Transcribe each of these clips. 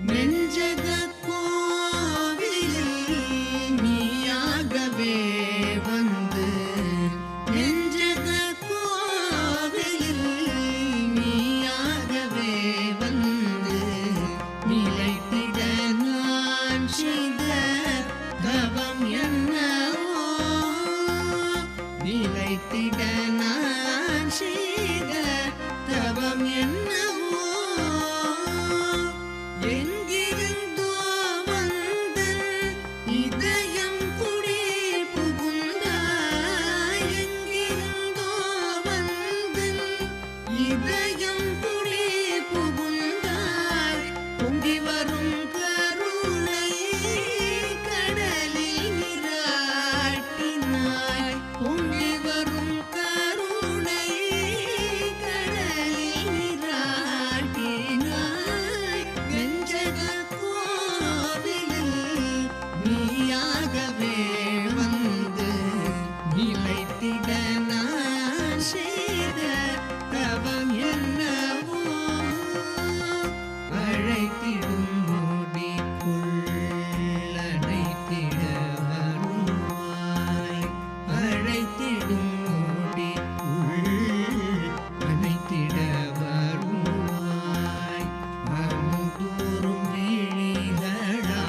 நெஞ்சக கோவிலில் நீயாகவே வந்து நெஞ்சக கோவிலில் நீயாகவே வந்து நிலைத்திட நான் செய்த தவம் என்னவோ நிலைத்திட நான் செய்த தவம் என்னவோ எங்கிருந்தோ வந்தன் இதயம் குடி புகுந்தாய் எங்கிருந்தோ வந்தன் இதயம் குடி புகுந்தாய் பொங்கி வரும் கருணை கடலில் நீராட்டினாய் பொங்கி வரும் கருணை கடலில் நீராட்டினாய் நெஞ்சக கோவிலில் நீயாகவே வந்து நிலைத்திட நான் செய்த தவம் என்னவோ அழைத்திடும் நொடிக்குள் அழைத்திட வருவாய் அழைத்திடும் நொடிக்குள் அழைத்திட வருவாய் அமுதூறும் விழிகளால்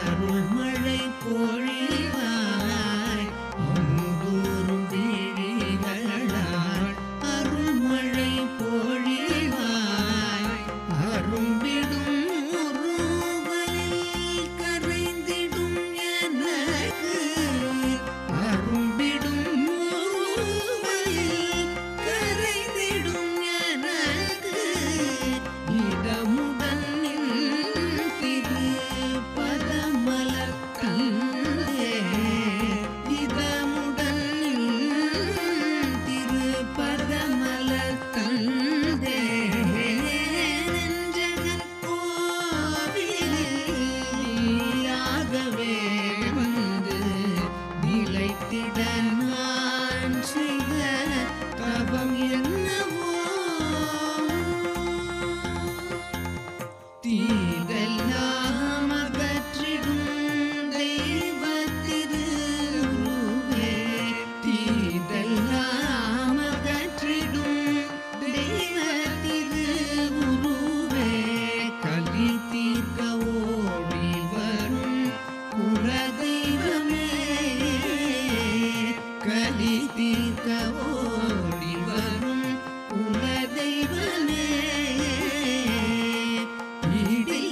அருள்மழை பொழிவாய் அமுதூறும் விழிகளால் அருள்மழை பொழிவாய் அரும்பிடும் உருவலில் கரைந்திடும் எனக்கு அரும்பிடும் உருவலில் கரைந்திடும் எனக்கு இடமுடன் திரு பதமலர் கண்டே இதமுடன் திரு பதமலர் கண்டே நெஞ்சகன் கோவிலில் நீயாகவே வந்து நிலைத்திட நான் செய்த தவம் என்னவோ தீதெல்லாம் அகற்றிடும் தெய்வ திருவுருவே தீதெல்லாம் அகற்றிடும் தெய்வ திருவுருவே கலி தீர்க்க ஓடி வரும் குலதெய்வமே கலி தீர்க்க ஓடி வரும் குலதெய்வமே இடி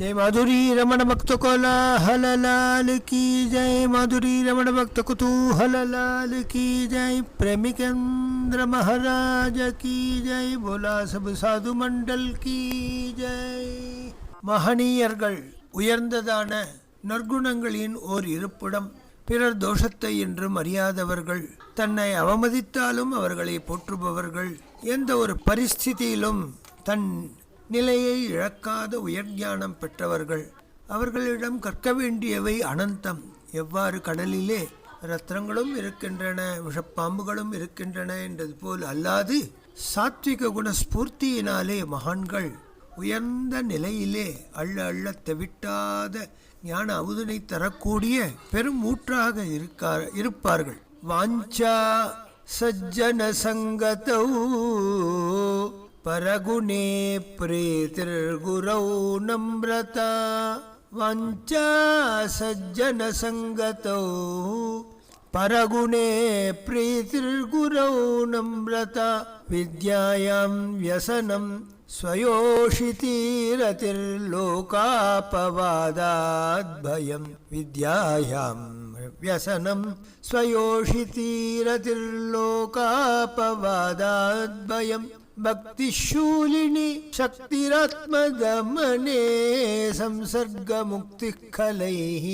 जय माधुरी रमण भक्त कोलाहल लाल की जय। माधुरी रमण भक्त कुतूहल लाल की जय। प्रेमिकेंद्र महाराज की जय। बोला सब साधु मंडल की जय. மகனீயர்கள் உயர்ந்ததான நற்குணங்களின் ஓர் இருப்பிடம். பிறர் தோஷத்தை என்றும் அறியாதவர்கள், தன்னை அவமதித்தாலும் அவர்களை போற்றுபவர்கள், எந்த ஒரு பரிஸ்திதியிலும் தன் நிலையை இழக்காத உயர்ஞானம் பெற்றவர்கள். அவர்களிடம் கற்க வேண்டியவை அனந்தம். எவ்வாறு கடலிலே ரத்னங்களும் இருக்கின்றன, விஷப்பாம்புகளும் இருக்கின்றன என்றது போல் அல்லாது சாத்விக குண ஸ்பூர்த்தியினாலே மகான்கள் உயர்ந்த நிலையிலே அள்ள அள்ள தெவிட்டாத ஞான அமுதனை தரக்கூடிய பெரும் ஊற்றாக இருப்பார்கள். வாஞ்சா சஜ்ஜன சங்கதௌ பரகுணே பிரீதிர் குரௌ நம்ரதா. வாஞ்சா சஜ்ஜன சங்கதௌ பரகுணே பிரீதிர் குரௌ நம்ரதா. வித்யாயாம் வ்யசனம் ஸ்வயோஷிதீரதிர்லோகாபவாதாத் பயம். வித்யாயாம் व्यसनं स्वयोषितीरतिर्लोकापवादात् भयं. भक्तिशूलिनी शक्तिरात्मदमने संसर्गमुक्तिः खलैः.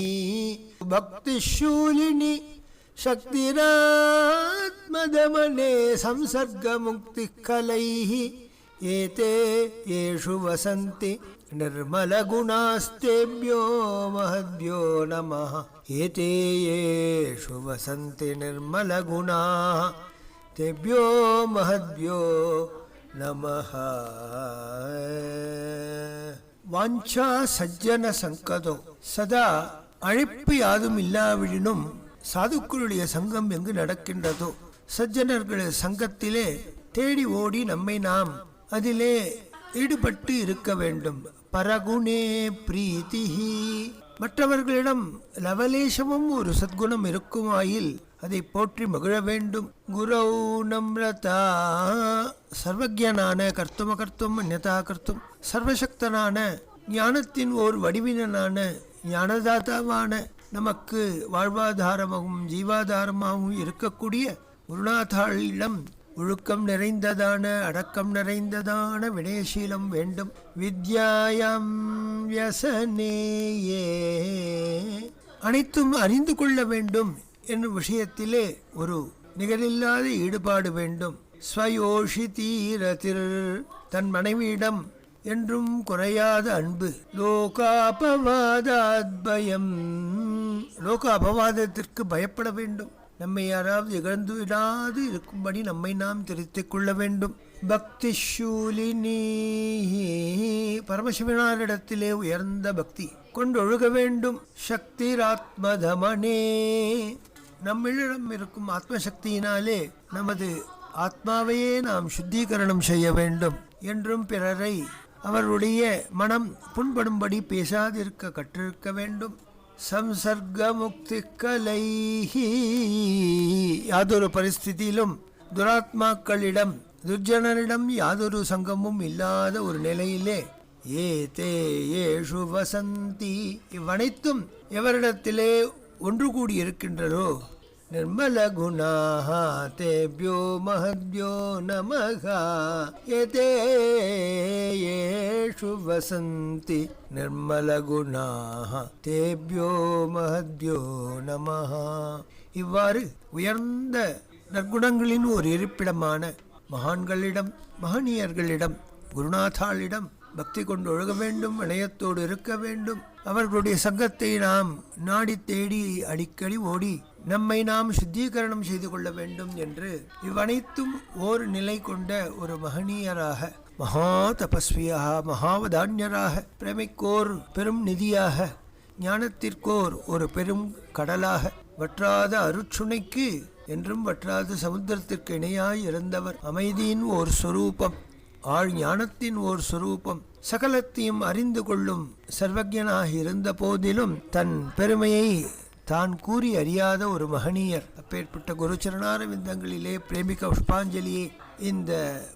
भक्तिशूलिनी शक्तिरात्मदमने संसर्गमुक्तिः खलैः. एते येषु वसन्ति निर्मलगुणास्तेभ्यो महद्भ्यो नमः. एते येषु वसन्ति निर्मलगुणाः तेभ्यो महद्भ्यो नमः. வாஞ்சா சஜ்ஜன சங்கதோ. சதா அழைப்பு யாதும் இல்லாவிடினும் சாதுக்களுடைய சங்கம் எங்கு நடக்கின்றதோ, சஜ்ஜனர்கள் சங்கத்திலே தேடி ஓடி நம்மை நாம் அதிலே ஈடுபட்டு இருக்க வேண்டும். பரகுணே பிரீதிஹி. மற்றவர்களிடம் லவலேசமும் ஒரு சத்குணம் இருக்குமாயில் அதை போற்றி மகிழ வேண்டும். குரௌ நம்ரதா. சர்வஜனான கர்த்துமகர்த்தும் அந்யதா கர்த்தும் சர்வசக்தனான ஞானத்தின் ஓர் வடிவினனான ஞானதாதாவான நமக்கு வாழ்வாதாரமாகவும் ஜீவாதாரமாகவும் இருக்கக்கூடிய குருநாதாளிடம் ஒழுக்கம் நிறைந்ததான அடக்கம் நிறைந்ததான வினயசீலம் வேண்டும். வித்யாயாம் வ்யசனேயே. அனைத்தும் அறிந்து கொள்ள வேண்டும் என்னும் விஷயத்திலே ஒரு நிகரில்லாத ஈடுபாடு வேண்டும். ஸ்வயோஷிதீரதிர். தன் மனைவியிடம் என்றும் குறையாத அன்பு. லோகாபவாதாத் பயம். லோக அபவாதத்திற்கு பயப்பட வேண்டும். நம்மை யாராவது இகழ்ந்து விடாது இருக்கும்படி நம்மை நாம் திருத்திக் கொள்ள வேண்டும். பக்தி ஷூலினி. பரமசிவனாரிடத்திலே உயர்ந்த பக்தி கொண்டொழுக வேண்டும். சக்திராத்மதமனே. நம்மிடம் இருக்கும் ஆத்மசக்தியினாலே நமது ஆத்மாவையே நாம் சுத்தீகரணம் செய்ய வேண்டும். என்றும் பிறரை அவருடைய மனம் புண்படும்படி பேசாதிருக்க கற்றிருக்க வேண்டும். சம்சர்க முக்தி கலைஹி. யாதொரு பரிஸ்திதியிலும் துராத்மாக்களிடம் துர்ஜனரிடம் யாதொரு சங்கமும் இல்லாத ஒரு நிலையிலே ஏதே ஏஷு வசந்தி. இவ்வனைத்தும் எவரிடத்திலே ஒன்று கூடி இருக்கின்றதோ நிர்மல குணாஹ தேப்யோ மஹத்யோ நமஹ. ஏதே ஏஷு வசந்தி நிர்மல குணாஹ தேப்யோ மஹத்யோ நமஹ. இவ்வாறு உயர்ந்த நற்குணங்களின் ஒரு இருப்பிடமான மகான்களிடம் மகனீயர்களிடம் குருநாதாளிடம் பக்தி கொண்டு ஒழுக வேண்டும். வினயத்தோடு இருக்க வேண்டும். அவர்களுடைய சங்கத்தை நாம் நாடி தேடி அடிக்கடி ஓடி நம்மை நாம் சுத்தீகரணம் செய்து கொள்ள வேண்டும் என்று இவ்வனைத்தும் ஓர் நிலை கொண்ட ஒரு மகனீயராக, மகா தபஸ்வியாக, மகாவதான்யராக, பிரமிக்கோர் பெரும் நிதியாக, ஞானத்திற்கோர் ஒரு பெரும் கடலாக, வற்றாத அருட்சுனைக்கு என்றும் வற்றாத சமுத்திரத்திற்கு இணையாய் இருந்தவர். அமைதியின் ஓர் சொரூபம், ஆழ் ஞானத்தின் ஓர் சொரூபம், சகலத்தையும் அறிந்து கொள்ளும் சர்வஜனாக இருந்த போதிலும் தன் பெருமையை தான் கூறி அறியாத ஒரு மகனீயர். அப்பேற்பட்ட குருச்சரணார விந்தங்களிலே பிரேமிக புஷ்பாஞ்சலியை இந்த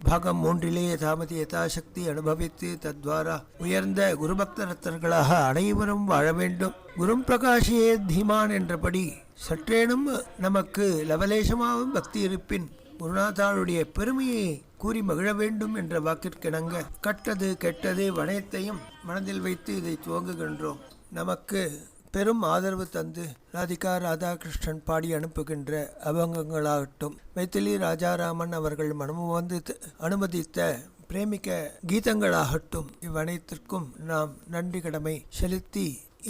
பாகம் 3 யதாமதி யதாசக்தி அனுபவித்து தத்வாரா உயர்ந்த குருபக்த ரத்தர்களாக அனைவரும் வாழ வேண்டும். குரும் பிரகாஷியே தீமான் என்றபடி சற்றேனும் நமக்கு லவலேசமாகவும் பக்தி இருப்பின் குருநாதாளுடைய பெருமையை கூறி மகிழ வேண்டும் என்ற வாக்கிற்கிணங்க கட்டது கெட்டது வனையத்தையும் மனதில் வைத்து இதை துவங்குகின்றோம். நமக்கு பெரும் ஆதரவு தந்து ராதிகா ராதாகிருஷ்ணன் பாடி அனுப்புகின்ற அபங்கங்களாகட்டும், மைத்திலி ராஜாராமன் அவர்கள் மனமு வந்து அனுமதித்த பிரேமிக்க கீதங்களாகட்டும், இவ்வனைத்திற்கும் நாம் நன்றி கடமை செலுத்தி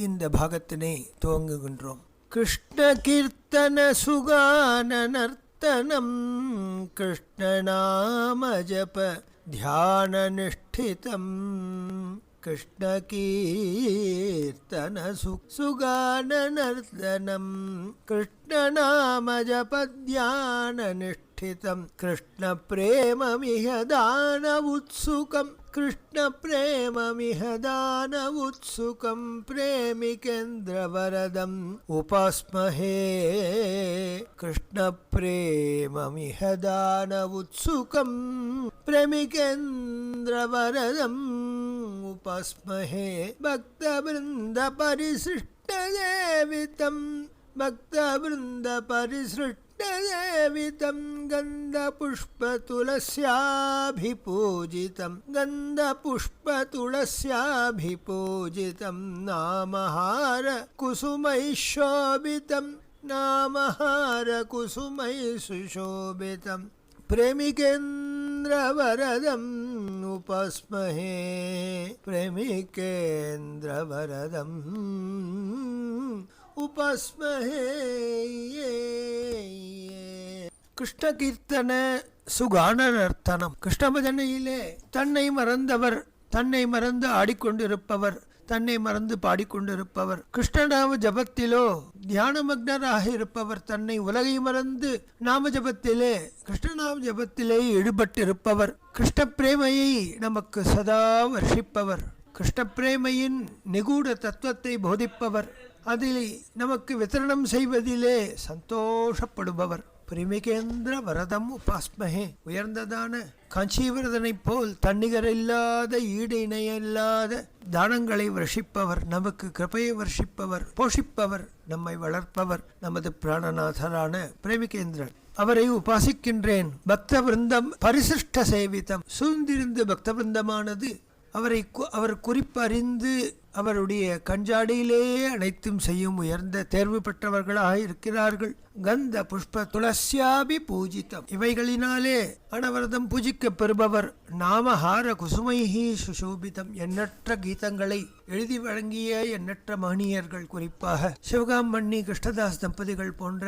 இந்த பாகத்தினை துவங்குகின்றோம். கிருஷ்ண கீர்த்தன சுகான நர்த்தனம் கிருஷ்ணநாம ஜப தியான நிஷ்டிதம் கிருஷ்ண கீர்த்தன சுகான நர்த்தனம் கிருஷ்ணநாம ஜப தியான நிஷ்டிதம் கிருஷ்ண பிரேமமிஹ தான உத்சுகம் கிருஷ்ண பிரேமமிஹ தான உத்சுகம் பிரேமிகேந்திரவரதம் உபாஸ்மஹே கிருஷ்ண பிரேமமிஹ தான உத்சுகம் பிரேமிகேந்திரவரதம் உபாஸ்மஹே பக்தவிருந்த பரிசிஷ்டதேவிதம் பக்தவிருந்த பரிசிஷ்டதேவிதம் गन्धपुष्पतुलस्याभिपूजितं गन्धपुष्पतुलस्याभिपूजितं नामहार कुसुमैः शोभितं नामहार कुसुमैः सुशोभितं प्रेमिकेन्द्रवरदम् उपास्महे प्रेमिकेन्द्रवरदम् उपास्महे. கிருஷ்ண கீர்த்தன சுகான நர்த்தனம். கிருஷ்ண பஜனையிலே தன்னை மறந்தவர், தன்னை மறந்து ஆடிக்கொண்டிருப்பவர், தன்னை மறந்து பாடிக்கொண்டிருப்பவர், கிருஷ்ணநாம ஜபத்திலோ தியானமக்னராக இருப்பவர், தன்னை உலகை மறந்து நாம ஜபத்திலே கிருஷ்ணநாம ஜபத்திலே ஈடுபட்டிருப்பவர், கிருஷ்ண பிரேமையை நமக்கு சதா வர்ஷிப்பவர், கிருஷ்ண பிரேமையின் நிகூட தத்துவத்தை போதிப்பவர், அதில் நமக்கு வித்தரணம் செய்வதிலே சந்தோஷப்படுபவர். பிரேமிகேந்திர வரதம் உபாஸ்மஹே. உயர்ந்ததான காஞ்சிவரதனை போல் தன்னிகர் இல்லாத ஈடு இணையில்லாத தானங்களை வர்ஷிப்பவர், நமக்கு கிருபையை வர்ஷிப்பவர், போஷிப்பவர், நம்மை வளர்ப்பவர் நமது பிராணநாதரான பிரேமிகேந்திரன். அவரை உபாசிக்கின்றேன். பக்த விருந்தம் பரிசிஷ்ட சேவிதம். சூழ்ந்திருந்து பக்த விருந்தமானது அவர் குறிப்பறிந்து அவருடைய கஞ்சாடியிலேயே அனைத்தும் செய்யும் உயர்ந்த தேர்வு பெற்றவர்களாக இருக்கிறார்கள். கந்த புஷ்ப துளசியாபி பூஜிதம். இவைகளினாலே அனவரதம் பூஜிக்க பெறுபவர். நாமஹார குசுமைஹி சுசோபிதம். எண்ணற்ற கீதங்களை எழுதி வழங்கிய எண்ணற்ற மகனியர்கள், குறிப்பாக சிவகாமண்ணி கிருஷ்ணதாஸ் தம்பதிகள் போன்ற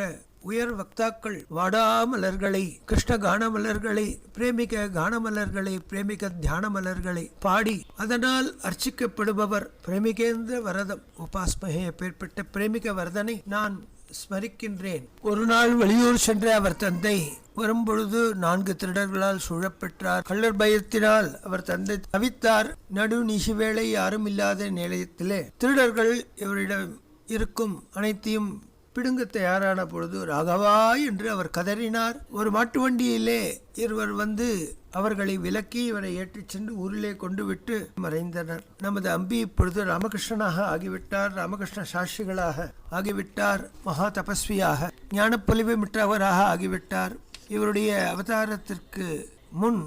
உயர் வக்தாக்கள் வாடாமலர்களை, கிருஷ்ண கானமலர்களை, பிரேமிக கானமலர்களை, பிரேமிக தியான மலர்களை பாடி அதனால் அர்ச்சிக்கப்படுபவர் பிரேமிகேந்திர வரதம் உபாஸ்மஹே. பேர்பட்ட பிரேமிக வரதனை நான் ஸ்மரிக்கின்றேன். ஒரு நாள் வெளியூர் சென்ற அவர் தந்தை வரும்பொழுது 4 திருடர்களால் சூழப்பெற்றார். கள்ளர் பயத்தினால் அவர் தந்தை தவித்தார். நடு நிசிவேளை யாரும் இல்லாத நிலையத்திலே திருடர்கள் இவரிடம் இருக்கும் அனைத்தையும் பிடுங்க தயாரான பொழுது ராகவா என்று அவர் கதறினார். ஒரு மாட்டு வண்டியிலே இருவர் வந்து அவர்களை விலக்கி இவரை ஏற்றிச் சென்று ஊரிலே கொண்டு விட்டு மறைந்தனர். நமது அம்பி இப்பொழுது ராமகிருஷ்ணனாக ஆகிவிட்டார், ராமகிருஷ்ண சாட்சிகளாக ஆகிவிட்டார், மகா தபஸ்வியாக ஞானப்பொலிவு மிற்றவராக ஆகிவிட்டார். இவருடைய அவதாரத்திற்கு முன்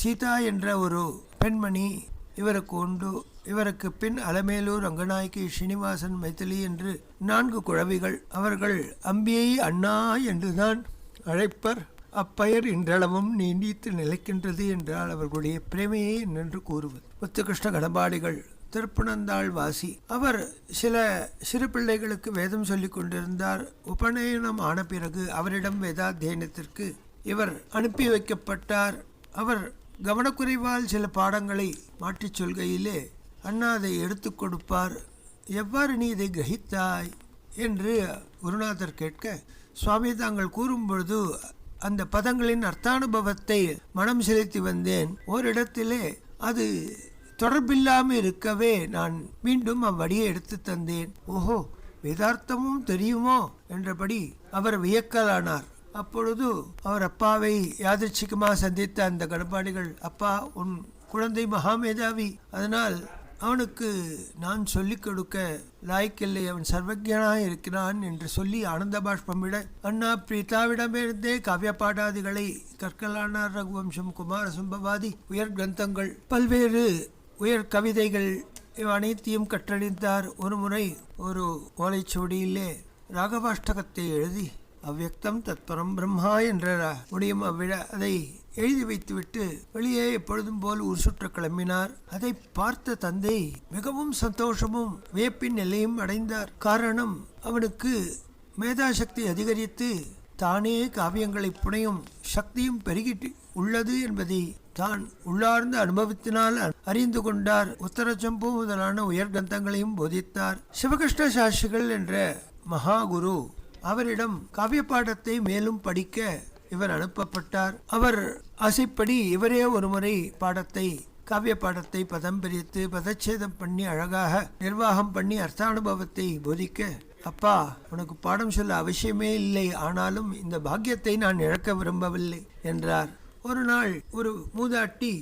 சீதா என்ற ஒரு பெண்மணி இவருக்கு உண்டு. இவருக்கு பின் அலமேலூர், ரங்கநாயகி, ஸ்ரீனிவாசன், மைத்திலி என்று 4 குழவிகள். அவர்கள் அம்பியை அண்ணா என்றுதான் அழைப்பர். அப்பெயர் இன்றளவும் நீடித்து நிலைக்கின்றது என்றால் அவர்களுடைய பிரேமையை என்னென்று கூறுவது. முத்துகிருஷ்ண கடம்பாடிகள் திருப்பனந்தாள் வாசி. அவர் சில சிறு பிள்ளைகளுக்கு வேதம் சொல்லிக் கொண்டிருந்தார். உபநயனம் ஆன பிறகு அவரிடம் வேதாத்தியனத்திற்கு இவர் அனுப்பி வைக்கப்பட்டார். அவர் கவனக்குறைவால் சில பாடங்களை மாற்றிச் சொல்கையிலே அண்ணா அதை எடுத்து கொடுப்பார். எவ்வாறு நீ இதை கிரகித்தாய் என்று குருநாதர் கேட்க, சுவாமி தாங்கள் கூறும்பொழுது அந்த பதங்களின் அர்த்தானுபவத்தை மனம் செலுத்தி வந்தேன். ஓரிடத்திலே அது தொடர்பில்லாமல் இருக்கவே நான் மீண்டும் அவ்வடியை எடுத்து தந்தேன். ஓஹோ, வேதார்த்தமும் தெரியுமோ என்றபடி அவர் வியக்கலானார். அப்பொழுது அவர் அப்பாவை யாதృச்சிகமாக சந்தித்த அந்த கணபாடிகள், அப்பா உன் குழந்தை மகாமேதாவி, அதனால் அவனுக்கு நான் சொல்லிக் கொடுக்க லாய்க்கில்லை, அவன் சர்வஜனாக இருக்கிறான் என்று சொல்லி ஆனந்த பாஷ்பமிட, அண்ணா பிரீதாவிடமிருந்தே காவிய பாடாதிகளை கற்கலானார். ரகுவம்சம், குமார சம்பவாதி உயர் கிரந்தங்கள், பல்வேறு உயர் கவிதைகள் இவ் அனைத்தையும் கற்றறிந்தார். ஒரு முறை ஒரு ஓலைச்சுவடியிலே ராகவாஷ்டகத்தை எழுதி அவ்யக்தம் தத்பரம் பிரம்மா என்ற முடியும் அதை எழுதி வைத்துவிட்டு வெளியே எப்பொழுதும் போல் ஊர் சுற்ற கிளம்பினார். அதை பார்த்த தந்தை மிகவும் சந்தோஷமும் வியப்பின் எல்லையும் அடைந்தார். காரணம், அவனுக்கு மேதாசக்தி அதிகரித்து தானே காவியங்களை புனையும் சக்தியும் பெருகிட்டு உள்ளது என்பதை தான் உள்ளார்ந்த அனுபவத்தினால் அறிந்து கொண்டார். உத்தரச்சம்பு முதலான உயர் கிரந்தங்களையும் போதித்தார். சிவகிருஷ்ண சாஸ்திரிகள் என்ற மகாகுரு அவரிடம் காவிய பாடத்தை மேலும் படிக்க இவர் அனுப்பப்பட்டார். அவர் ஆசைப்படி இவரே ஒருமுறை காவிய பாடத்தை பதம் பிரித்து பதச்சேதம் பண்ணி அழகாக நிர்வாகம் பண்ணி அர்த்தானுபவத்தை போதிக்க, அப்பா உனக்கு பாடம் சொல்ல அவசியமே இல்லை, ஆனாலும் இந்த பாக்கியத்தை நான் இழக்க விரும்பவில்லை என்றார். ஒரு நாள் ஒரு மூதாட்டி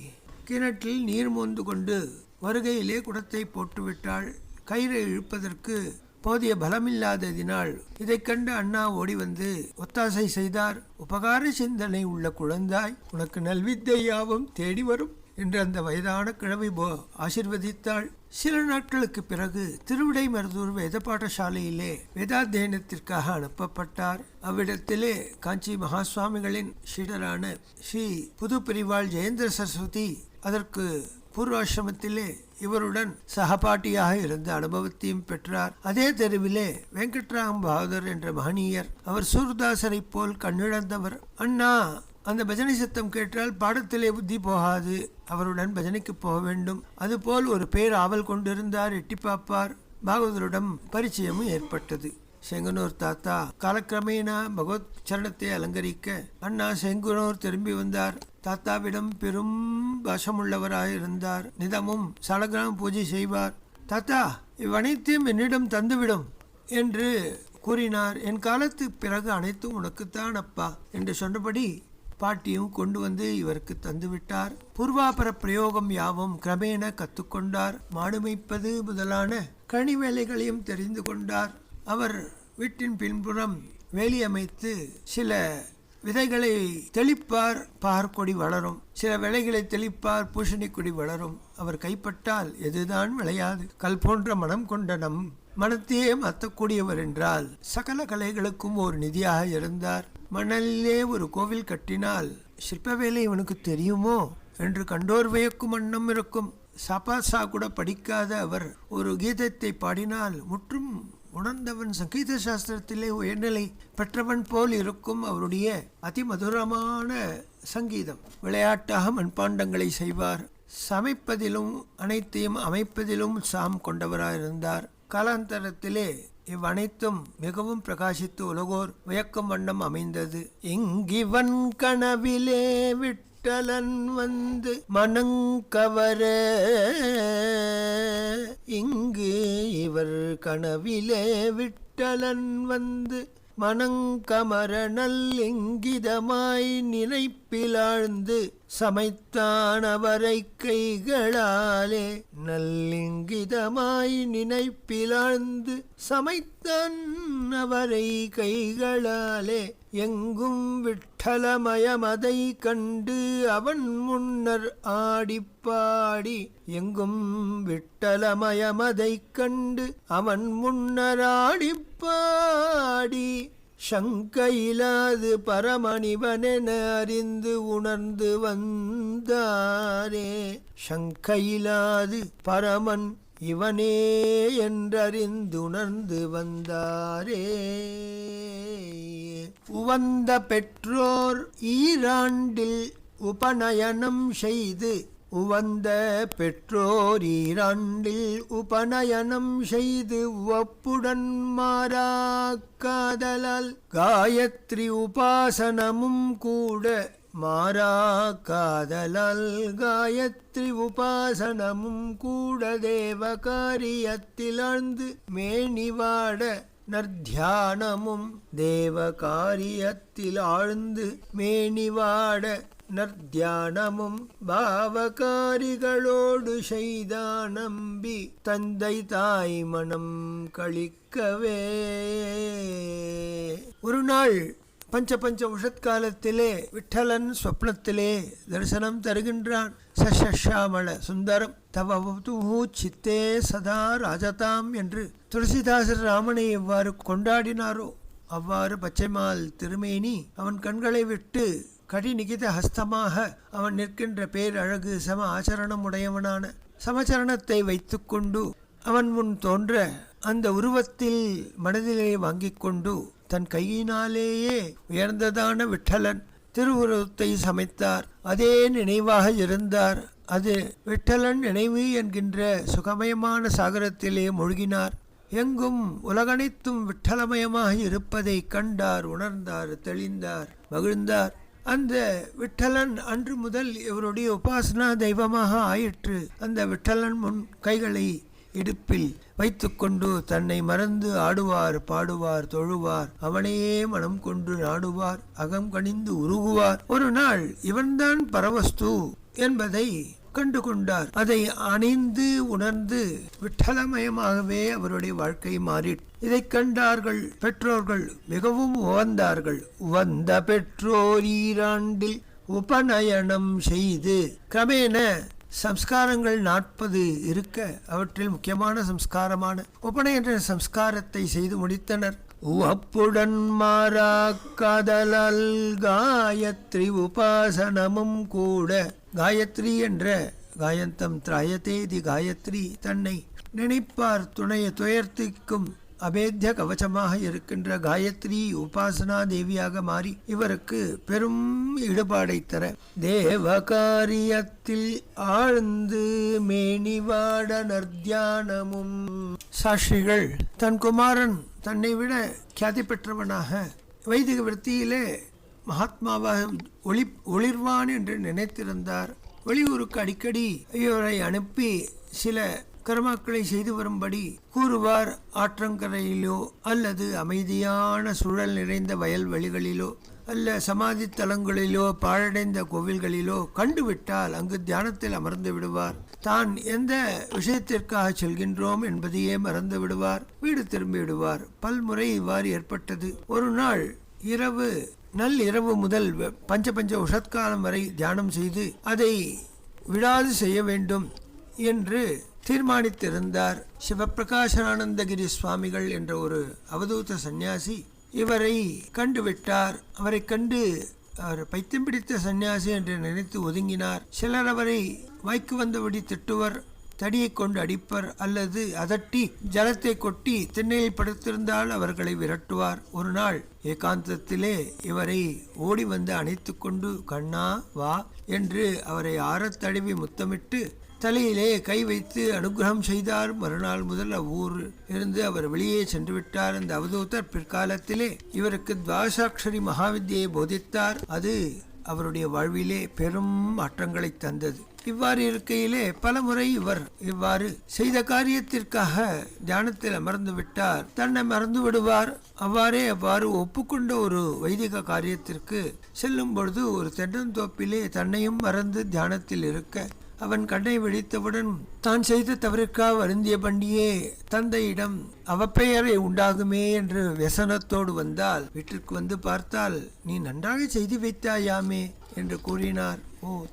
கிணற்றில் நீர் மோந்து கொண்டு வருகையிலே குடத்தை போட்டுவிட்டாள். கயிறை இழுப்பதற்கு போதிய பலமில்லாததினால் இதை கண்டு அண்ணா ஓடி வந்து ஒத்தாசை செய்தார். உபகார சிந்தனை உள்ள குழந்தாய், உனக்கு நல்வித்தை யாவும் தேடி வரும் என்று அந்த வயதான கிழவி ஆசிர்வதித்தாள். சில நாட்களுக்கு பிறகு திருவிடைமருதூர் வேத பாடசாலையிலே வேதாத்தியனத்திற்காக அனுப்பப்பட்டார். அவ்விடத்திலே காஞ்சி மகாசுவாமிகளின் சீடரான ஸ்ரீ புதுப்பிரிவாள் ஜெயேந்திர சரஸ்வதி அதற்கு பூர்வாசிரமத்திலே இவருடன் சகபாட்டியாக இருந்த அனுபவத்தையும் பெற்றார். அதே தெருவிலே வெங்கட்ராம் பகதூர் என்ற மகனீயர், அவர் சூர்தாசரை போல் கண்ணிழந்தவர். அண்ணா அந்த பஜனை சத்தம் கேட்டால் பாடத்திலே புத்தி போகாது, அவருடன் பஜனைக்கு போக வேண்டும். அதுபோல் ஒரு பேர் ஆவல் கொண்டிருந்தார். எட்டி பார்ப்பார். பாகவதரிடம் பரிச்சயமும் ஏற்பட்டது. செங்கனூர் தாத்தா காலக்கிரமேண பகவத் சரணத்தை அலங்கரிக்க அண்ணா செங்குனூர் திரும்பி வந்தார். தாத்தாவிடம் பெரும் வசமுள்ளவராயிருந்தார். நிதமும் சாலக்கிராம பூஜை செய்வார். தாத்தா, இவ்வனைத்தையும் என்னிடம் தந்துவிடும் என்று கூறினார். என் காலத்துக்கு பிறகு அனைத்தும் உனக்குத்தான் அப்பா என்று சொன்னபடி பாட்டியும் கொண்டு வந்து இவருக்கு தந்துவிட்டார். பூர்வாபர பிரயோகம் யாவும் கிரமேண கற்றுக்கொண்டார். மாடுமைப்பது முதலான கனி வேலைகளையும் தெரிந்து கொண்டார். அவர் வீட்டின் பின்புறம் வேலி அமைத்து சில விதைகளை தெளிப்பார், பாற்கொடி வளரும். சில விலைகளை தெளிப்பார், பூசணி கொடி வளரும். அவர் கைப்பட்டால் எதுதான் விளையாது. கல் போன்ற மனம் கொண்ட நம் மனத்தையே மாற்றக்கூடியவர் என்றால் சகல கலைகளுக்கும் ஒரு நிதியாக இருந்தார். மணலிலே ஒரு கோவில் கட்டினால் சிற்ப வேலை இவனுக்கு தெரியுமோ என்று கண்டோர் வியக்கும் வண்ணம் இருக்கும். சாப்பாசா கூட படிக்காத அவர் ஒரு கீதத்தை பாடினால் முற்றும் உணர்ந்தவன், சங்கீத சாஸ்திரத்திலே உயர்நிலை பெற்றவன் போல் இருக்கும் அவருடைய அதிமதுரமான சங்கீதம். விளையாட்டாக மண்பாண்டங்களை செய்வார். சமைப்பதிலும் அனைத்தையும் அமைப்பதிலும் சாம் கொண்டவராயிருந்தார். காலாந்தரத்திலே இவ்வனைத்தும் மிகவும் பிரகாசித்து உலகோர் வியக்கும் வண்ணம் அமைந்தது. இங்கிவன் கனவிலே விட்டலன் வந்து மனங்கவர, இங்கு இவர் கனவிலே விட்டலன் வந்து மனங்கமர நல்லிங்கிதமாய் நினைப்பிலாழ்ந்து சமைத்தான் அவரை கைகளாலே. நல்லிங்கிதமாய் நினைப்பிலாழ்ந்து சமைத்தான் அவரை கைகளாலே. எங்கும் விட்டலமயமதை கண்டு அவன் முன்னர் ஆடிப்பாடி. எங்கும் விட்டலமயமதை கண்டு அவன் முன்னர் ஆடிப்பாடி. சங்கையிலாது பரமணிவனென அறிந்து உணர்ந்து வந்தாரே. சங்கையிலாது பரமன் இவனே என்றறிந்துணர்ந்து வந்தாரே. உவந்த பெற்றோர் ஈராண்டில் உபநயனம் செய்து, உவந்த பெற்றோர் ஈராண்டில் உபநயனம் செய்து உவப்புடன் மாறாக்காதலால் காயத்ரி உபாசனமும் கூட. மாறாக்காதலால் காயத்ரி உபாசனமும் கூட தேவ காரியத்தில் ஆழ்ந்து மேனிவாட நற்தியானமும் தேவ காரியத்தில் ஆழ்ந்து மேனிவாட நற்தியானமும் பாவகாரிகளோடு செய்தா நம்பி தந்தை தாய் மனம் கழிக்கவே. ஒரு நாள் பஞ்ச உஷத்காலத்திலே விட்டலன் சொப்னத்திலே தரிசனம் தருகின்றான். சஷாமள சுந்தரம் தவ சித்தே சதா ராஜதாம் என்று துளசிதாசர் ராமனை எவ்வாறு கொண்டாடினாரோ அவ்வாறு பச்சைமால் திருமேனி அவன் கண்களை விட்டு கடிநிகித ஹஸ்தமாக அவன் நிற்கின்ற பேரழகு சம ஆச்சரணம் உடையவனான சமச்சரணத்தை வைத்துக்கொண்டு அவன் முன் தோன்ற அந்த உருவத்தில் மனதிலே வாங்கிக் கொண்டு தன் கையினாலேயே உயர்ந்ததான விட்டலன் திருவுருவத்தை சமைத்தார். அதே நினைவாக இருந்தார். அது விட்டலன் நினைவு என்கின்ற சுகமயமான சாகரத்திலே மூழ்கினார். எங்கும் உலகனைத்தும் விட்டலமயமாக இருப்பதை கண்டார், உணர்ந்தார், தெளிந்தார், மகிழ்ந்தார். அந்த விட்டலன் அன்று முதல் இவருடைய உபாசனா தெய்வமாக ஆயிற்று. அந்த விட்டலன் முன் கைகளை இடுப்பில் வைத்துக்கொண்டு தன்னை மறந்து ஆடுவார், பாடுவார், தொழுவார், அவனையே மனம் கொண்டு நாடுவார், அகம் கனிந்து உருகுவார். ஒரு நாள் இவன்தான் பரவஸ்து என்பதை கண்டு கொண்டார். அதை அணிந்து உணர்ந்து விட்டலமயமாகவே அவருடைய வாழ்க்கை மாறிற்று. இதை கண்டார்கள் பெற்றோர்கள், மிகவும் உவந்தார்கள். உவந்த பெற்றோர் ஈராண்டில் உபநயனம் செய்து கிரமேண சம்ஸ்காரங்கள் 40 இருக்க அவற்றில் முக்கியமான சம்ஸ்காரமான உபநயன சம்ஸ்காரத்தை செய்து முடித்தனர். உவப்புடன் மாறா காதலால் காயத்ரி உபாசனமும் கூட. காயத்ரி என்ற காயந்தம் திராயதேதி காயத்ரி தன்னை நினைப்பார் துணையை துயர்த்திக்கும் அபேத்திய கவச்சமாக இருக்கின்ற காயத்ரி உபாசனா தேவியாக மாறி இவருக்கு பெரும் ஈடுபாடை தர தேவ காரியத்தில் ஆழ்ந்து மேனிவாட நற்தியானமும். சாஸ்திரிகள் தன் குமாரன் தன்னை விட கியாதி பெற்றவனாக வைதிக விருத்தியிலே மகாத்மாவாக ஒளிர்வான் என்று நினைத்திருந்தார். வெளியூருக்கு அடிக்கடி இவரை அனுப்பி சில கர்மாக்களை செய்து வரும்படி கூறுவார். ஆற்றங்கரையிலோ அல்லது அமைதியான சூழல் நிறைந்த வயல்வெளிகளிலோ அல்ல சமாதி தலங்களிலோ பாழடைந்த கோவில்களிலோ கண்டுவிட்டால் அங்கு தியானத்தில் அமர்ந்து விடுவார். தான் எந்த விஷயத்திற்காக செல்கின்றோம் என்பதையே மறந்து விடுவார். வீடு திரும்பி விடுவார். பல்முறை இவ்வாறு ஏற்பட்டது. ஒரு நாள் இரவு நள்ளிரவு முதல் பஞ்ச உஷத்காலம் வரை தியானம் செய்து அதை விடாது செய்ய வேண்டும் என்று தீர்மானித்திருந்தார். சிவபிரகாசானந்தகிரி சுவாமிகள் என்ற ஒரு அவதூத சந்நியாசி இவரை கண்டுவிட்டார். அவரை கண்டு அவர் பைத்தியம் பிடித்த சந்நியாசி என்று நினைத்து ஒதுங்கினார். சிலர் அவரை வாய்க்கு வந்தபடி திட்டுவர், தடியை கொண்டு அடிப்பர் அல்லது அதட்டி ஜலத்தை கொட்டி திண்ணையில் படுத்திருந்தால் அவர்களை விரட்டுவார். ஒரு நாள் ஏகாந்தத்திலே இவரை ஓடி வந்து அணைத்து கொண்டு கண்ணா வா என்று அவரை ஆறத் தடவி முத்தமிட்டு தலையிலே கை வைத்து அனுகிரகம் செய்தார். மறுநாள் முதல் அவ்வூர் இருந்து அவர் வெளியே சென்று விட்டார். அந்த அவதூதர் பிற்காலத்திலே இவருக்கு துவாசாட்சரி மகாவித்யை போதித்தார். அது அவருடைய வாழ்விலே பெரும் மாற்றங்களை தந்தது. இவ்வாறு இருக்கையிலே பலமுறை இவர் இவ்வாறு செய்த காரியத்திற்காக தியானத்தில் அமர்ந்து விட்டார். தன்னை மறந்து விடுவார். அவ்வாறு ஒப்புக்கொண்ட ஒரு வைதிக காரியத்திற்கு செல்லும் பொழுது ஒரு தென்னந்தோப்பிலே தன்னையும் மறந்து தியானத்தில் இருக்க அவன் கண்ணை விழித்தவுடன் தான் செய்த தவறுக்காக வருந்திய பண்டியே தந்தையிடம் அவப்பெயரை உண்டாகுமே என்று व्यसனத்தோடு வந்தால் வீட்டிற்கு வந்து பார்த்தால் நீ நன்றாக செய்து வைத்தாயாமே என்று கூறினார்.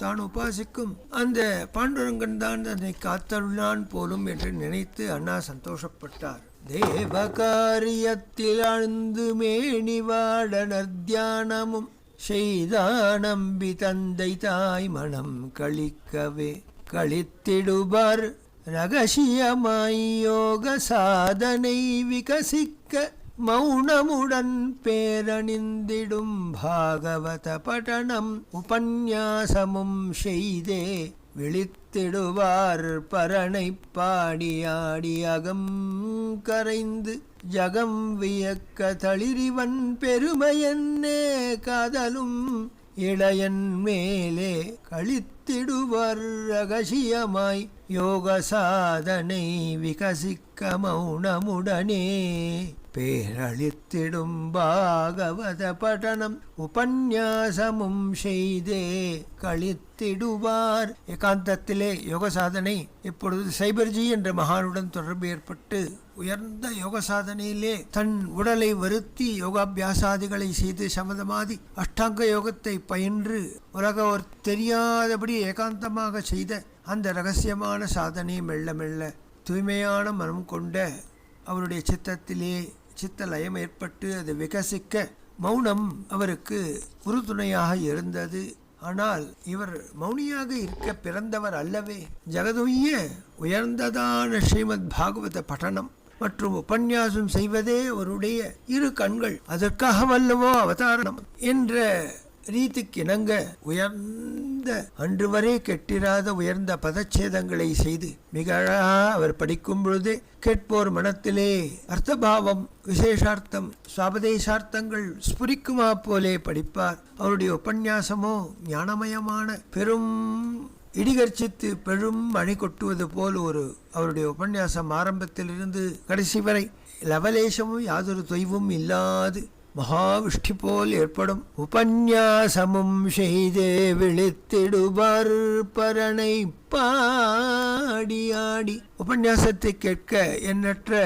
தான் உபாசிக்கும் அந்த பாண்டுரங்கன் தான் தன்னை காத்தருளான் போலும் என்று நினைத்து அண்ணா சந்தோஷப்பட்டார். தேவகாரியத்தில் ஆழ்ந்து மேனிவாட நற்தியானமும் செய்தானம்பி தந்தை தாய் மனம் கழிக்கவே. கழித்திடுவர் ரகசியமாய் யோக சாதனை விகசிக்க மௌனமுடன் பேரணிந்திடும் பாகவத பட்டணம் உபன்யாசமும் செய்தே விழித்திடுவார் பரனை பாடியாடி அகம் கரைந்து ஜகம் வியக்க தளிரிவன் பெருமையன்னே காதலும் இளையன் மேலே கழித்திடுவர் ரகசியமாய் யோக சாதனை விகசிக்க மௌனமுடனே பேரளித்திடும் பாகவத படனம் உபன்யாசமும் செய்தே கழித்திடுவார். ஏகாந்தத்திலே யோக சாதனை. இப்பொழுது சைபர்ஜி என்ற மகானுடன் தொடர்பு ஏற்பட்டு உயர்ந்த யோக சாதனையிலே தன் உடலை வருத்தி யோகாபியாசாதிகளை செய்து சமதமாதி அஷ்டாங்க யோகத்தை பயின்று உலகவர் தெரியாதபடி ஏகாந்தமாக செய்த அந்த ரகசியமான சாதனை மெல்ல மெல்ல தூய்மையான மனம் கொண்ட அவருடைய சித்தத்திலே சித்த லயம் ஏற்பட்டு அது விகசிக்க மௌனம் அவருக்கு உறுதுணையாக இருந்தது. ஆனால் இவர் மௌனியாக இருக்க பிறந்தவர் அல்லவே. ஜகதுய்ய உயர்ந்ததான ஸ்ரீமத் பாகவத பఠனம் மற்றும் உபன்யாசம் செய்வதே அவருடைய இரு கண்கள். அதற்காக வல்லவோ அவதாரணம் என்ற ரீதிக்கு இணங்க உயர்ந்த அன்று வரை கெட்டிராத உயர்ந்த பதச்சேதங்களை செய்து மிக அழகாக அவர் படிக்கும் பொழுதே கேட்போர் மனத்திலே அர்த்தபாவம் விசேஷார்த்தம் சுவாபதேசார்த்தங்கள் ஸ்புரிக்குமா போலே படிப்பார். அவருடைய உபன்யாசமோ ஞானமயமான பெரும் இடிகர்ச்சித்து பெரும் மழை கொட்டுவது போல் ஒரு அவருடைய உபன்யாசம் ஆரம்பத்திலிருந்து கடைசி வரை லவலேசமும் யாதொரு தொய்வும் இல்லாது மகாவிஷ்டி போல் ஏற்படும். உபன்யாசமும் செய்தே விழித்திடுவார் பரனை பாடியாடி. உபன்யாசத்தை கேட்க எண்ணற்ற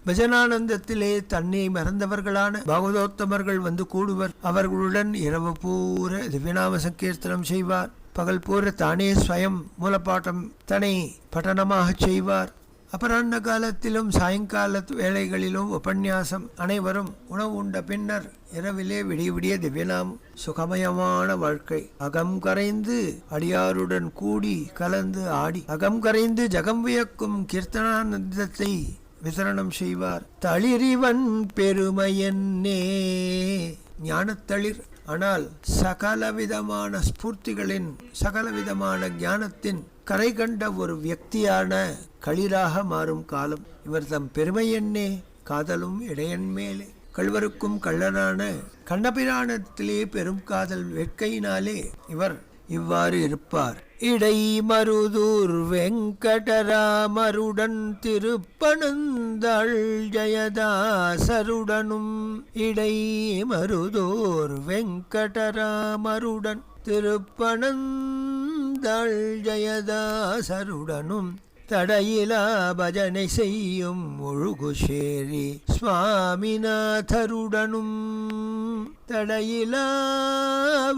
பஜனானந்தத்திலே தன்னை மறந்தவர்களான பாகவதோத்தமர்கள் வந்து கூடுவர். அவர்களுடன் இரவு பூர திவ்யநாம சங்கீர்த்தனம் செய்வார். பகல் பூர தானே ஸ்வயம் மூலப்பாட்டம் தன்னை பட்டனமாக செய்வார். அபராண்ண காலத்திலும் சாயங்கால வேளைகளிலும் உபன்யாசம். அனைவரும் உணவு உண்ட பின்னர் இரவிலே விடிய விடிய திவ்யநாம். சுகமயமான வாழ்க்கை. அகம் கரைந்து அடியாருடன் கூடி கலந்து ஆடி அகம் கரைந்து ஜகம் வியக்கும் கீர்த்தனானந்தத்தை விதரணம் செய்வார். தளிரிவன் பெருமையன்னே ஞானத்தளிர். ஆனால் சகலவிதமான ஸ்பூர்த்திகளின் சகலவிதமான ஞானத்தின் கரை கண்ட ஒரு வியக்தியான களிராக மாறும் காலம். இவர் தம் பெருமை என்னே காதலும் இடையன் மேலே. கள்வருக்கும் கள்ளனான கண்ணபிராணத்திலே பெரும் காதல் வேட்கையினாலே இவர் இவ்வாறு இருப்பார். இடை மருதூர் வெங்கடராமருடன் திருப்பனந்தாள் ஜெயதாசருடனும். இடை மருதூர் வெங்கடராமருடன் திருப்பனந்தாள் ஜெயதாசருடனும் தடையிலா பஜனை செய்யும் முழுகுசேரி சுவாமிநாதருடனும். தடையிலா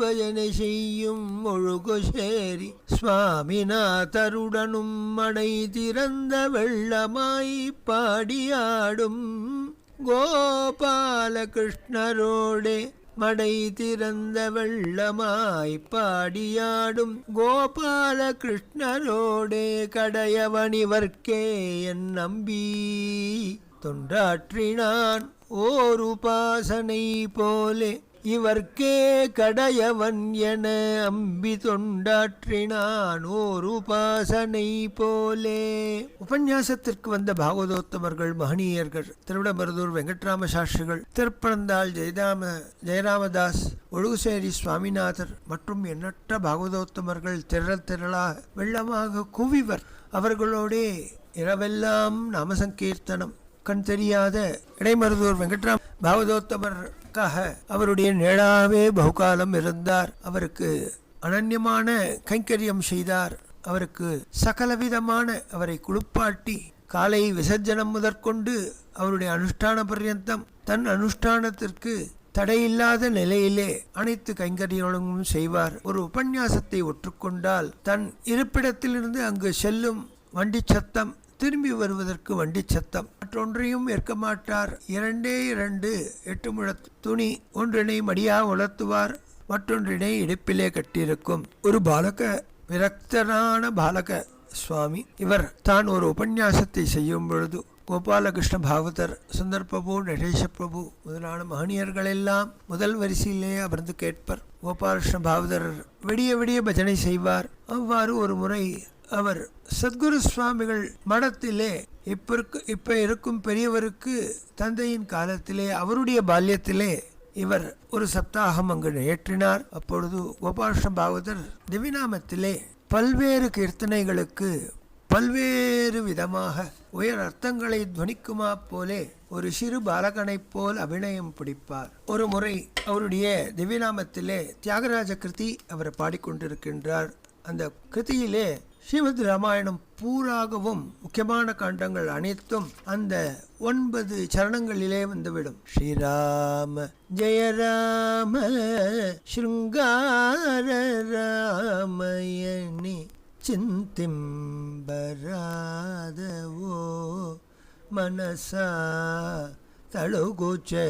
பஜனை செய்யும் முழுகுசேரி சுவாமிநாதருடனும் மடை திறந்த வெள்ளமாய் பாடியாடும் கோபாலகிருஷ்ணரோடே. மடை திறந்த வெள்ளமாய் பாடியாடும் கோபாலகிருஷ்ணரோடே கடையவனிவர்க்கே என் நம்பி தொண்டாற்றினான் ஓர் உபாசனை போலே. இவர்க்கே கடையவன் என அம்பி தொண்டாற்றினான் ஓர் உபாசனை போலே. உபன்யாசத்திற்கு வந்த பாகவதோத்தமர்கள் மகனீயர்கள் திருவிடமருதூர் வெங்கட்ராம சாஸ்திரிகள், திருப்பனந்தாள் ஜெயராமதாஸ், ஒழுகுசேரி சுவாமிநாதர் மற்றும் எண்ணற்ற பாகவதோத்தமர்கள் திரளாக வெள்ளமாக குவிவர். அவர்களோடே இரவெல்லாம் நாமசங்கீர்த்தனம். கண் தெரியாத இடைமருதூர் வெங்கட்ராம பாகவதோத்தமருக்காக அவருடைய நேடாவே பகுகாலம் இருந்தார். அவருக்கு அனன்யமான கைங்கரியம் செய்தார். அவருக்கு சகலவிதமான அவரை குளிப்பாட்டி காலை விசர்ஜனம் முதற்கொண்டு அவருடைய அனுஷ்டான பர்யந்தம் தன் அனுஷ்டானத்திற்கு தடையில்லாத நிலையிலே அனைத்து கைங்கரியங்களும் செய்வார். ஒரு உபன்யாசத்தை ஒற்றுக்கொண்டால் தன் இருப்பிடத்திலிருந்து அங்கு செல்லும் வண்டி சத்தம், திரும்பி வருவதற்கு வண்டி சத்தம், மற்றொன்றையும் ஏற்க மாட்டார். 2 8 முழ துணி ஒன்றினை மடியாக உலர்த்துவார், மற்றொன்றினை இடுப்பிலே கட்டியிருக்கும். ஒரு பாலக விரக்தரான பாலக சுவாமி. இவர் தான் ஒரு உபன்யாசத்தை செய்யும் பொழுது கோபாலகிருஷ்ண பாகவதர், சுந்தர் பிரபு, நடேச பிரபு முதலான மகனியர்கள் எல்லாம் முதல் வரிசையிலே அமர்ந்து கேட்பர். கோபாலகிருஷ்ண பாகவதர் விடிய விடிய பஜனை செய்வார். அவ்வாறு ஒரு முறை அவர் சத்குரு சுவாமிகள் மடத்திலே இப்ப இருக்கும் பெரியவருக்கு தந்தையின் காலத்திலே அவருடைய பால்யத்திலே இவர் ஒரு சப்தாகம் அங்கு ஏற்றினார். அப்பொழுது கோபாலகிருஷ்ண பாகவதர் திவ்யநாமத்திலே பல்வேறு கீர்த்தனைகளுக்கு பல்வேறு விதமாக உயர் அர்த்தங்களை துவனிக்குமா போலே ஒரு சிறு பாலகனைப் போல் அபிநயம் பிடிப்பார். ஒரு முறை அவருடைய திவ்யநாமத்திலே தியாகராஜ கிருதி அவர் பாடிக்கொண்டிருக்கின்றார். அந்த கிருதியிலே ஸ்ரீமத் ராமாயணம் பூராகவும் முக்கியமான காண்டங்கள் அனைத்தும் அந்த 9 சரணங்களிலே வந்துவிடும். ஸ்ரீராம ஜெய ராம ஸ்ருங்கார ராமயணி చింతింబరాదవో మనసా తళుగుచే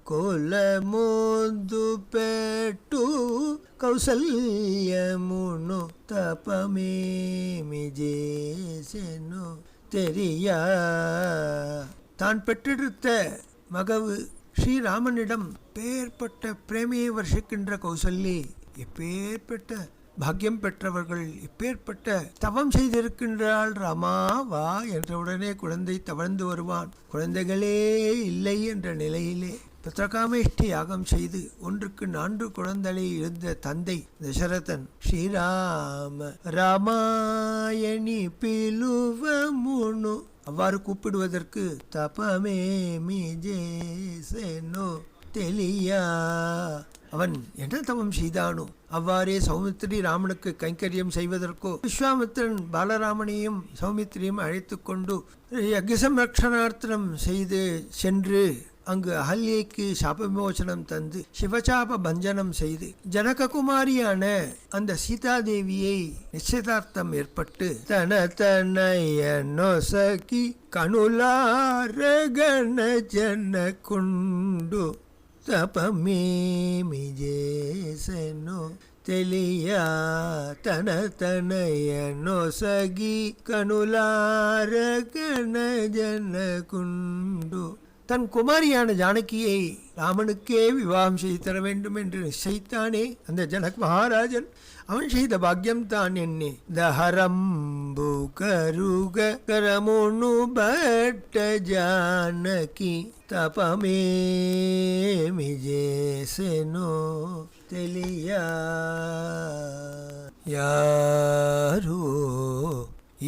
కులముందు పెట్టు కౌసల్యమును తపమేమి చేసెను தெரியா. தான் பெற்றெடுத்த மகவு ஸ்ரீராமனிடம் பேர்பட்ட பிரேமையை வர்ஷிக்கின்ற கௌசல்யை, எப்பேற்பட்ட பாக்கியம் பெற்றவர்கள், இப்பேற்பட்ட தவம் செய்திருக்கின்றாள் ராமா வா என்றவுடனே குழந்தை தவழ்ந்து வருவான். குழந்தைகளே இல்லை என்ற நிலையிலே புத்திரகாமேஷ்டி யாகம் செய்து 1க்கு 4 குழந்தைகளை இருந்த தந்தை தசரதன் ஸ்ரீராம ராமாயணி பிலுவமுனு அவ்வாறு கூப்பிடுவதற்கு தபமேமி ஜேசெனோ தெளியா, அவன் என்ன தவம் செய்தானோ அவ்வாறே சௌமித்திரி ராமனுக்கு கைங்கரியம் செய்வதற்கோ விஸ்வாமித்திரன் பாலராமனையும் சௌமித்திரியும் அழைத்து கொண்டு யக்ஞசம்ரக்ஷணார்த்தனம் செய்து சென்று அங்கு அகல்யைக்கு சாப விமோசனம் தந்து சிவசாப பஞ்சனம் செய்து ஜனககுமாரியான அந்த சீதாதேவியை நிச்சயதார்த்தம் ஏற்பட்டு தன தனய நொசகி கணுலார கண ஜன குண்டு తపమేమి చేసెను తెలియా. తన తనయ నొసగి కనులార గణ జనకుండు தன் குமாரியான ஜானகியை ராமனுக்கே விவாகம் செய்து தர வேண்டும் என்று நிச்சயித்தானே அந்த ஜனக் மகாராஜன். அவன் செய்த பாக்கியம் தான் என்னே. தஹரம்பு கருக கரமுனு பட்ட ஜானகி தபமேமி ஜேசெனோ తెలియా. யாரோ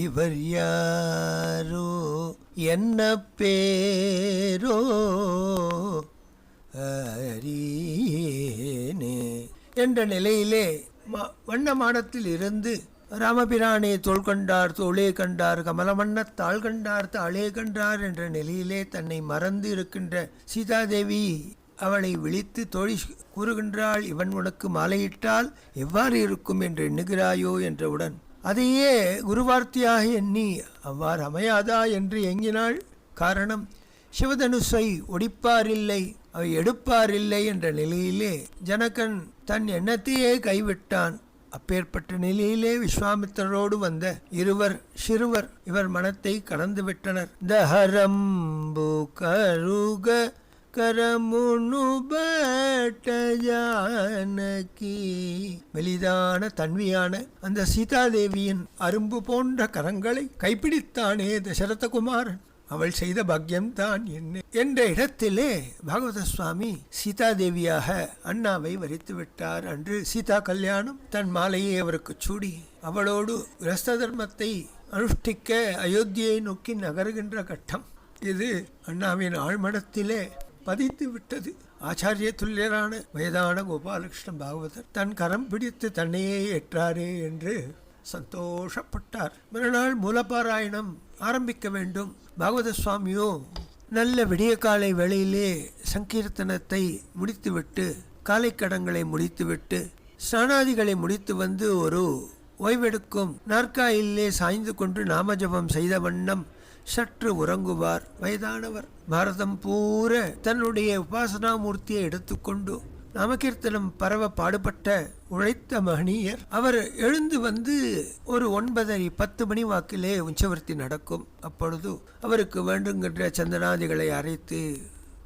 இவர் யாரோ என்ன பேரோ அறியேனே என்ற நிலையிலே வண்ண மாடத்தில் இருந்து ராமபிரானே தோள் கண்டார் தோளே கண்டார், கமலமன்னத் தாள் கண்டார் தாளே கண்டார் என்ற நிலையிலே தன்னை மறந்து இருக்கின்ற சீதாதேவி அவளை விழித்து தோழி கூறுகின்றாள், இவன் உனக்கு மாலையிட்டால் எவ்வாறு இருக்கும் என்று எண்ணுகிறாயோ என்றவுடன் அதையே குருவார்த்தையாக எண்ணி அவ்வாறு அமையாதா என்று எண்ணினாள். காரணம், சிவதனுசை ஒடிப்பாரில்லை அவை எடுப்பாரில்லை என்ற நிலையிலே ஜனகன் தன் எண்ணத்தையே கைவிட்டான். அப்பேற்பட்ட நிலையிலே விஸ்வாமித்திரரோடு வந்த சிறுவர் இவர் மனத்தை கடந்து விட்டனர். தஹரம்பு கருக கரமுனு பட்ட ஜானகி, மெலிதான தன்வியான அந்த சீதாதேவியின் அரும்பு போன்ற கரங்களை கைப்பிடித்தானே தசரதகுமாரன். அவள் செய்த பாக்கியம்தான் என்ன என்ற இடத்திலே பாகவத சுவாமி சீதாதேவியாக அண்ணாவை வரித்து விட்டார். அன்று சீதா கல்யாணம். தன் மாலையை அவருக்கு சூடி அவளோடு கிரஸ்த தர்மத்தை அனுஷ்டிக்க அயோத்தியை நோக்கி நகருகின்ற கட்டம் இது அண்ணாவின் ஆழ்மனத்திலே பதித்து விட்டது. ஆச்சாரிய துல்லியரான வயதான கோபாலகிருஷ்ண பாகவதர் தன் கரம் பிடித்து தன்னையே ஏற்றாரே என்று சந்தோஷப்பட்டார். மறுநாள் மூலபாராயணம் ஆரம்பிக்க வேண்டும். பாகவத சுவாமியோ நல்ல விடிய காலை வேளையிலே சங்கீர்த்தனத்தை முடித்துவிட்டு காலை கடன்களை முடித்துவிட்டு ஸ்நானாதிகளை முடித்து வந்து ஒரு ஓய்வெடுக்கும் நாற்காலிலே சாய்ந்து கொண்டு நாமஜபம் செய்த வண்ணம் சற்று உறங்குவார். வயதானவர் பாரதம் பூர தன்னுடைய உபாசனாமூர்த்தியை எடுத்துக்கொண்டு நாமகீர்த்தனம் பரவ பாடுபட்ட உழைத்த மகனீயர். அவர் எழுந்து வந்து ஒரு 9:30 மணி வாக்கிலே உஞ்சவர்த்தி நடக்கும். அப்பொழுது அவருக்கு வேண்டுங்கின்ற சந்தனாதிகளை அரைத்து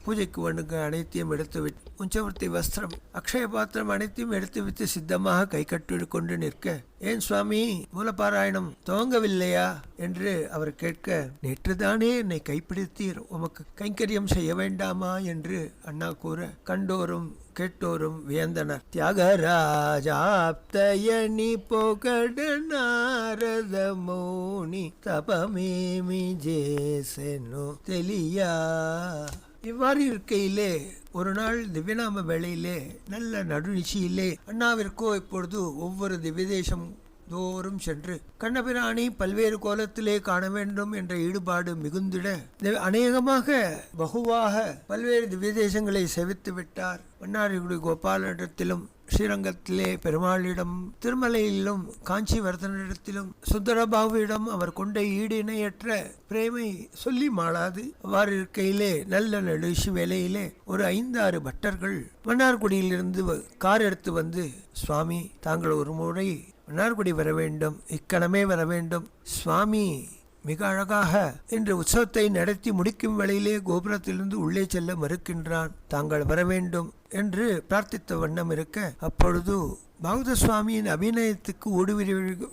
பூஜைக்கு வேண்டுங்க அனைத்தையும் எடுத்துவிட்டு உஞ்சவர்த்தி வஸ்திரம் அக்ஷய பாத்திரம் அனைத்தையும் எடுத்துவிட்டு சித்தமாக கை கட்டி கொண்டு நிற்க, ஏன் சுவாமி மூலபாராயணம் துவங்கவில்லையா என்று அவர் கேட்க, நேற்றுதானே என்னை கைப்பிடித்தீர், உமக்கு கைங்கரியம் செய்ய வேண்டாமா என்று அண்ணா கூற, கண்டோரும் கேட்டோரும் வியந்தனர். தியாகராஜாப்தயனி போகட நாரத மௌனி தபமேமி ஜேசனோ தெலியா. இவ்வாறு இருக்கையிலே ஒரு நாள் திவ்யநாம வேளையிலே நல்ல நடுநிச்சியிலே அண்ணாவிற்கோ இப்பொழுது ஒவ்வொரு திவ்யதேசம் தோறும் சென்று கண்ணபிராணி பல்வேறு கோலத்திலே காண வேண்டும் என்ற ஈடுபாடு மிகுந்திட அநேகமாக பகுவாக பல்வேறு திவ்யதேசங்களை செவித்து விட்டார். மன்னார்குடி கோபாலனிடத்திலும், ஸ்ரீரங்கத்திலே பெருமாளிடம், திருமலையிலும், காஞ்சிவர்தனிடத்திலும், சுந்தரபாபுவிடம் அவர் கொண்ட ஈடு இணையற்ற பிரேமை சொல்லி மாளாது. அவ்வாறு இருக்கையிலே நல்ல நடுஷி வேலையிலே ஒரு 5-6 பட்டர்கள் மன்னார்குடியிலிருந்து கார் எடுத்து வந்து, சுவாமி தாங்கள் ஒரு முறை மன்னார்குடி வர வேண்டும், இக்கணமே வர வேண்டும். சுவாமி மிக அழகாக இன்று உற்சவத்தை நடத்தி முடிக்கும் வேளையிலே கோபுரத்திலிருந்து உள்ளே செல்ல மறுக்கின்றான், தாங்கள் வர வேண்டும் என்று பிரார்த்தித்த வண்ணம் இருக்க, அப்பொழுது பாகவத சுவாமியின் அபிநயத்துக்கு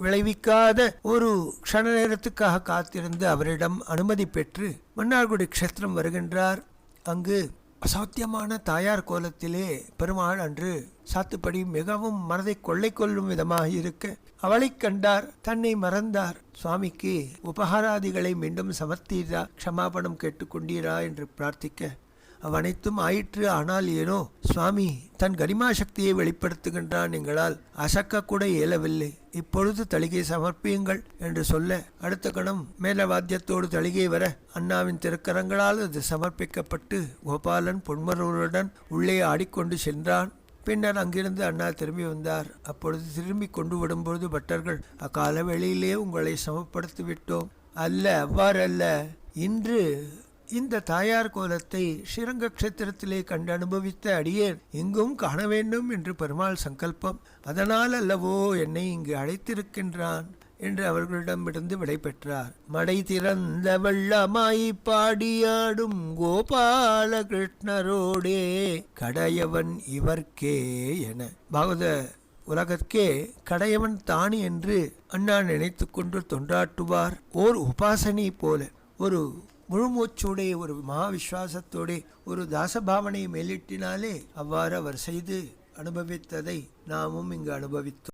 விளைவிக்காத ஒரு க்ஷண நேரத்துக்காக காத்திருந்து அவரிடம் அனுமதி பெற்று மன்னார்குடி க்ஷேத்திரம் வருகின்றார். அங்கு அசாத்தியமான தாயார் கோலத்திலே பெருமாள் அன்று சாத்துப்படி மிகவும் மனதை கொள்ளை கொள்ளும் விதமாக இருக்க அவளை கண்டார், தன்னை மறந்தார். சுவாமிக்கு உபகாராதிகளை மீண்டும் சமர்த்தீரா, க்ஷமாபணம் கேட்டுக்கொண்டீரா என்று பிரார்த்திக்க, அவ்வனைத்தும் ஆயிற்று. ஆனால் ஏனோ சுவாமி தன் கரிமா சக்தியை வெளிப்படுத்துகின்றான், எங்களால் அசக்க கூட இயலவில்லை, இப்பொழுது தளிகை சமர்ப்பியுங்கள் என்று சொல்ல, அடுத்த கணம் மேலவாத்தியத்தோடு தளிகை வர அண்ணாவின் திருக்கரங்களால் அது சமர்ப்பிக்கப்பட்டு கோபாலன் பொன்மருடன் உள்ளே ஆடிக்கொண்டு சென்றான். பின்னர் அங்கிருந்து அண்ணா திரும்பி வந்தார். அப்பொழுது திரும்பி கொண்டு விடும்பொழுது பட்டர்கள், அக்கால வேளையிலே உங்களை சமப்படுத்தி விட்டோம். அல்ல, அவ்வாறல்ல, இன்று இந்த தாயார் கோலத்தை ஸ்ரீரங்க க்ஷேத்திரத்திலே கண்டு அனுபவித்த அடியேன் எங்கும் காண வேண்டும் என்று பெருமாள் சங்கல்பம், அதனால் அல்லவோ என்னை இங்கு அழைத்திருக்கின்றான் என்று அவர்களிடமிருந்து விடை பெற்றார். மடை திறந்த வெள்ளமாய் பாடியாடும் கோபால கிருஷ்ணரோடே கடையவன் இவர்க்கே என பாகவத உலகற்கே கடையவன் தான் என்று அண்ணா நினைத்து கொண்டு தொண்டாட்டுவார். ஓர் உபாசனை போல, ஒரு முழுமூச்சோடே, ஒரு மகாவிஸ்வாசத்தோடே, ஒரு தாசபாவனை மேலிட்டினாலே அவ்வாறு அவர் செய்து அனுபவித்ததை நாமும் இங்கு அனுபவித்தோம்.